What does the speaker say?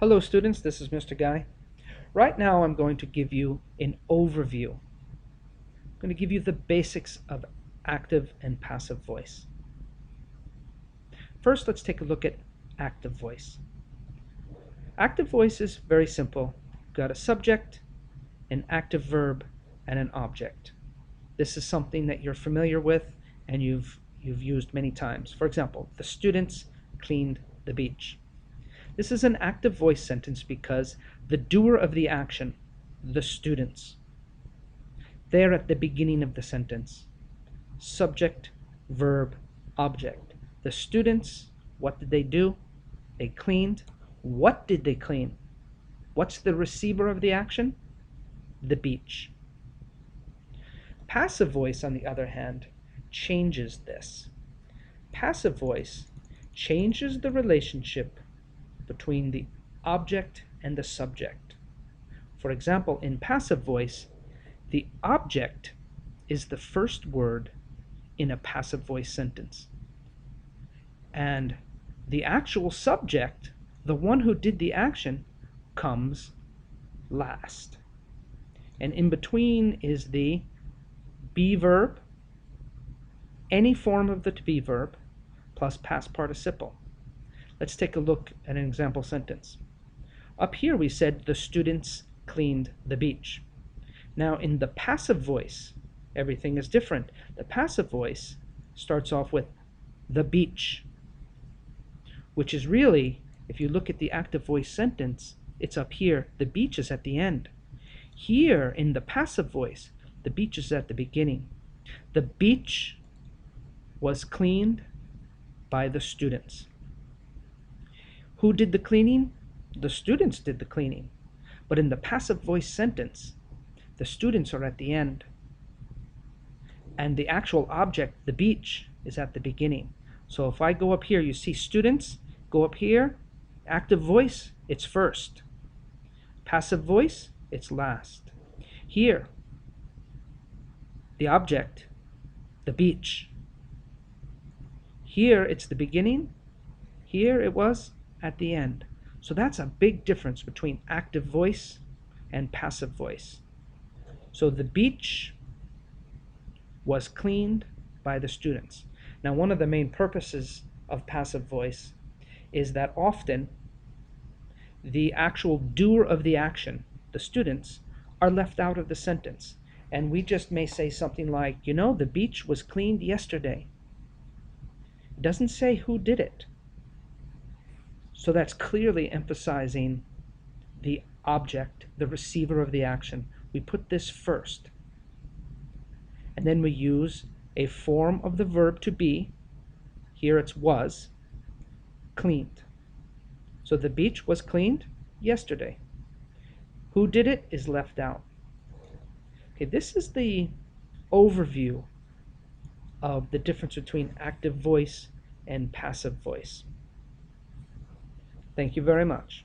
Hello students, this is Mr. Guy. Right now I'm going to give you an overview. I'm going to give you the basics of active and passive voice. First, let's take a look at active voice. Active voice is very simple. You've got a subject, an active verb, and an object. This is something that you're familiar with and you've used many times. For example, the students cleaned the beach. This is an active voice sentence because the doer of the action, the students, they're at the beginning of the sentence. Subject, verb, object. The students, what did they do? They cleaned. What did they clean? What's the receiver of the action? The beach. Passive voice, on the other hand, changes this. Passive voice changes the relationship between the object and the subject. For example, in passive voice, the object is the first word in a passive voice sentence. And the actual subject, the one who did the action, comes last. And in between is the be verb, any form of the to be verb, plus past participle. Let's take a look at an example sentence. Up here we said the students cleaned the beach. Now in the passive voice, everything is different. The passive voice starts off with the beach, which is really, if you look at the active voice sentence, it's up here. The beach is at the end. Here in the passive voice, the beach is at the beginning. The beach was cleaned by the students. Who did the cleaning? The students did the cleaning. But in the passive voice sentence, the students are at the end. And the actual object, the beach, is at the beginning. So if I go up here, you see students, go up here, active voice, it's first. Passive voice, it's last. Here, the object, the beach. Here it's the beginning. Here it was at the end. So that's a big difference between active voice and passive voice. So the beach was cleaned by the students. Now, one of the main purposes of passive voice is that often the actual doer of the action, the students, are left out of the sentence. And we just may say something like, you know, the beach was cleaned yesterday. It doesn't say who did it. So that's clearly emphasizing the object, the receiver of the action. We put this first. And then we use a form of the verb to be. Here it's was, cleaned. So the beach was cleaned yesterday. Who did it is left out. Okay, this is the overview of the difference between active voice and passive voice. Thank you very much.